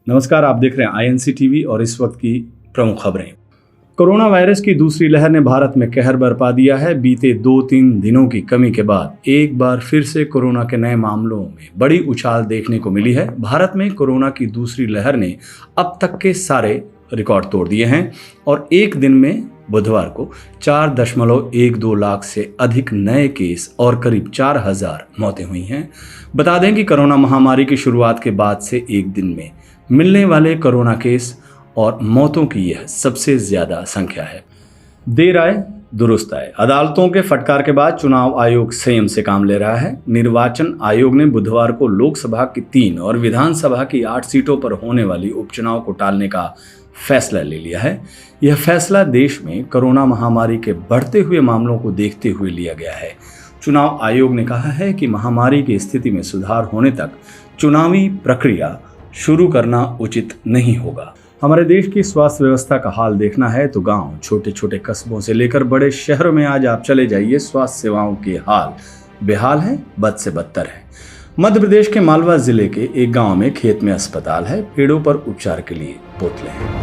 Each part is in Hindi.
नमस्कार, आप देख रहे हैं आईएनसी टीवी और इस वक्त की प्रमुख खबरें। कोरोना वायरस की दूसरी लहर ने भारत में कहर बरपा दिया है। बीते 2-3 दिनों की कमी के बाद एक बार फिर से कोरोना के नए मामलों में बड़ी उछाल देखने को मिली है। भारत में कोरोना की दूसरी लहर ने अब तक के सारे रिकॉर्ड तोड़ दिए हैं और एक दिन में बुधवार को 4.12 लाख से अधिक नए केस और करीब 4,000 मौतें हुई हैं। बता दें कि कोरोना महामारी की शुरुआत के बाद से एक दिन में मिलने वाले कोरोना केस और मौतों की यह सबसे ज्यादा संख्या है। देर आए दुरुस्त आए। अदालतों के फटकार के बाद चुनाव आयोग संयम से काम ले रहा है। निर्वाचन आयोग ने बुधवार को लोकसभा की 3 और विधानसभा की 8 सीटों पर होने वाली उपचुनाव को टालने का फैसला ले लिया है। यह फैसला देश में कोरोना महामारी के बढ़ते हुए मामलों को देखते हुए लिया गया है। चुनाव आयोग ने कहा है कि महामारी की स्थिति में सुधार होने तक चुनावी प्रक्रिया शुरू करना उचित नहीं होगा। हमारे देश की स्वास्थ्य व्यवस्था का हाल देखना है तो गांव, छोटे छोटे कस्बों से लेकर बड़े शहरों में आज आप चले जाइए, स्वास्थ्य सेवाओं के हाल बेहाल है, बद से बदतर है। मध्य प्रदेश के मालवा जिले के एक गांव में खेत में अस्पताल है, पेड़ों पर उपचार के लिए बोतलें हैं।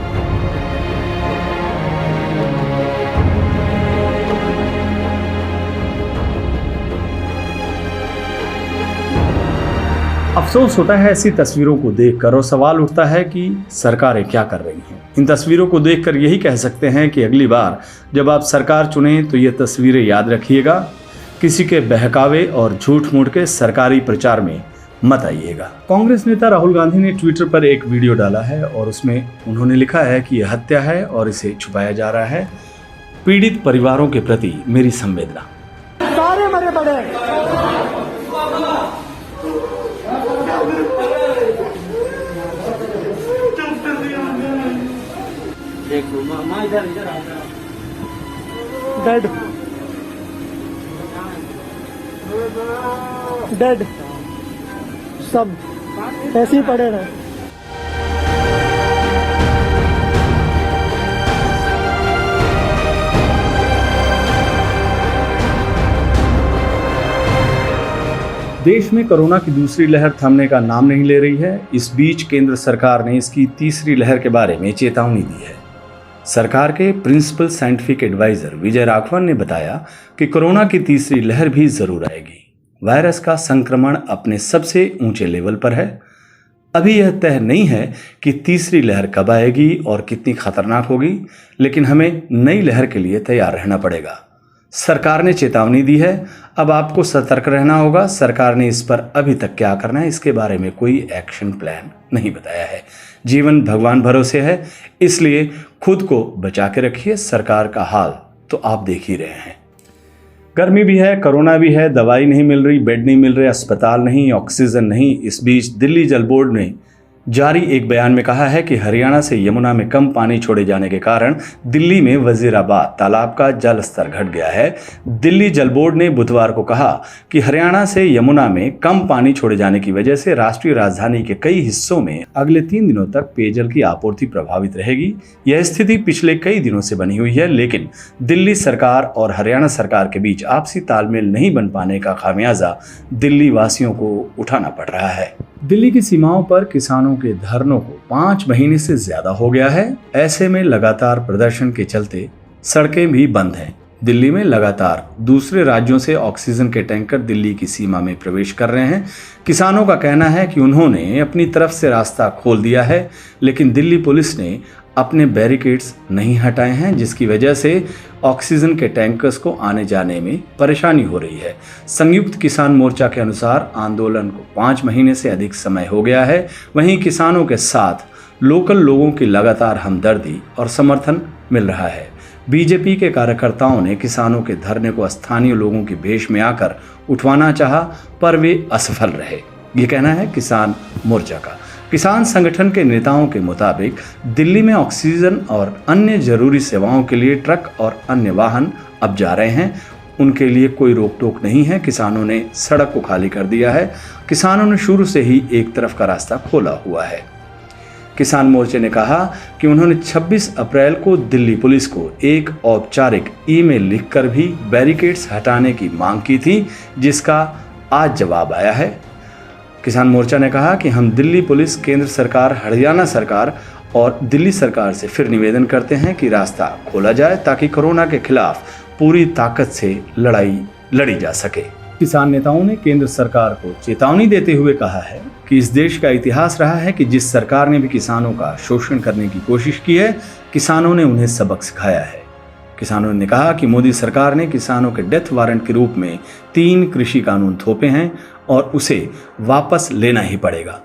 अफसोस होता है ऐसी तस्वीरों को देखकर और सवाल उठता है कि सरकारें क्या कर रही हैं। इन तस्वीरों को देखकर यही कह सकते हैं कि अगली बार जब आप सरकार चुनें तो ये तस्वीरें याद रखिएगा। किसी के बहकावे और झूठ मूठ के सरकारी प्रचार में मत आइएगा। कांग्रेस नेता राहुल गांधी ने ट्विटर पर एक वीडियो डाला है और उसमें उन्होंने लिखा है कि यह हत्या है और इसे छुपाया जा रहा है। पीड़ित परिवारों के प्रति मेरी संवेदना। सारे मरे पड़े। डेड डेड सब ऐसे ही पड़े रहे। देश में कोरोना की दूसरी लहर थमने का नाम नहीं ले रही है। इस बीच केंद्र सरकार ने इसकी तीसरी लहर के बारे में चेतावनी दी है। सरकार के principal scientific adviser Vijay Raghavan ने बताया कि कोरोना की तीसरी लहर भी जरूर आएगी। वायरस का संक्रमण अपने सबसे ऊंचे लेवल पर है। अभी यह तय नहीं है कि तीसरी लहर कब आएगी और कितनी खतरनाक होगी, लेकिन हमें नई लहर के लिए तैयार रहना पड़ेगा। सरकार ने चेतावनी दी है, अब आपको सतर्क रहना होगा। सरकार ने इस पर अभी तक क्या करना है इसके बारे में कोई एक्शन प्लान नहीं बताया है। जीवन भगवान भरोसे है, इसलिए खुद को बचा के रखिए। सरकार का हाल तो आप देख ही रहे हैं। गर्मी भी है, कोरोना भी है, दवाई नहीं मिल रही, बेड नहीं मिल रहे, अस्पताल नहीं, ऑक्सीजन नहीं। इस बीच दिल्ली जल बोर्ड ने जारी एक बयान में कहा है कि हरियाणा से यमुना में कम पानी छोड़े जाने के कारण दिल्ली में वजीराबाद तालाब का जल स्तर घट गया है। दिल्ली जल बोर्ड ने बुधवार को कहा कि हरियाणा से यमुना में कम पानी छोड़े जाने की वजह से राष्ट्रीय राजधानी के कई हिस्सों में अगले 3 दिनों तक पेयजल की आपूर्ति प्रभावित रहेगी। यह स्थिति पिछले कई दिनों से बनी हुई है, लेकिन दिल्ली सरकार और हरियाणा सरकार के बीच आपसी तालमेल नहीं बन पाने का खामियाजा दिल्ली वासियों को उठाना पड़ रहा है। दिल्ली की सीमाओं पर किसानों के धरनों को 5 महीने से ज्यादा हो गया है। ऐसे में लगातार प्रदर्शन के चलते सड़कें भी बंद हैं। दिल्ली में लगातार दूसरे राज्यों से ऑक्सीजन के टैंकर दिल्ली की सीमा में प्रवेश कर रहे हैं। किसानों का कहना है कि उन्होंने अपनी तरफ से रास्ता खोल दिया है, लेकिन दिल्ली पुलिस ने अपने बैरिकेड्स नहीं हटाए हैं, जिसकी वजह से ऑक्सीजन के टैंकर्स को आने जाने में परेशानी हो रही है। संयुक्त किसान मोर्चा के अनुसार आंदोलन को 5 महीने से अधिक समय हो गया है। वहीं किसानों के साथ लोकल लोगों की लगातार हमदर्दी और समर्थन मिल रहा है। बीजेपी के कार्यकर्ताओं ने किसानों के धरने को स्थानीय लोगों के भेष में आकर उठवाना चाहा, पर वे असफल रहे। ये कहना है किसान मोर्चा का। किसान संगठन के नेताओं के मुताबिक दिल्ली में ऑक्सीजन और अन्य जरूरी सेवाओं के लिए ट्रक और अन्य वाहन अब जा रहे हैं। उनके लिए कोई रोक टोक नहीं है। किसानों ने सड़क को खाली कर दिया है। किसानों ने शुरू से ही एक तरफ का रास्ता खोला हुआ है। किसान मोर्चे ने कहा कि उन्होंने 26 अप्रैल को दिल्ली पुलिस को एक औपचारिक ईमेल लिखकर भी बैरिकेड्स हटाने की मांग की थी, जिसका आज जवाब आया है। किसान मोर्चा ने कहा कि हम दिल्ली पुलिस, केंद्र सरकार, हरियाणा सरकार और दिल्ली सरकार से फिर निवेदन करते हैं कि रास्ता खोला जाए ताकि कोरोना के खिलाफ पूरी ताकत से लड़ाई लड़ी जा सके। किसान नेताओं ने केंद्र सरकार को चेतावनी देते हुए कहा है कि इस देश का इतिहास रहा है कि जिस सरकार ने भी किसानों का शोषण करने की कोशिश की है, किसानों ने उन्हें सबक सिखाया है। किसानों ने कहा कि मोदी सरकार ने किसानों के डेथ वारंट के रूप में 3 कृषि कानून थोपे हैं और उसे वापस लेना ही पड़ेगा।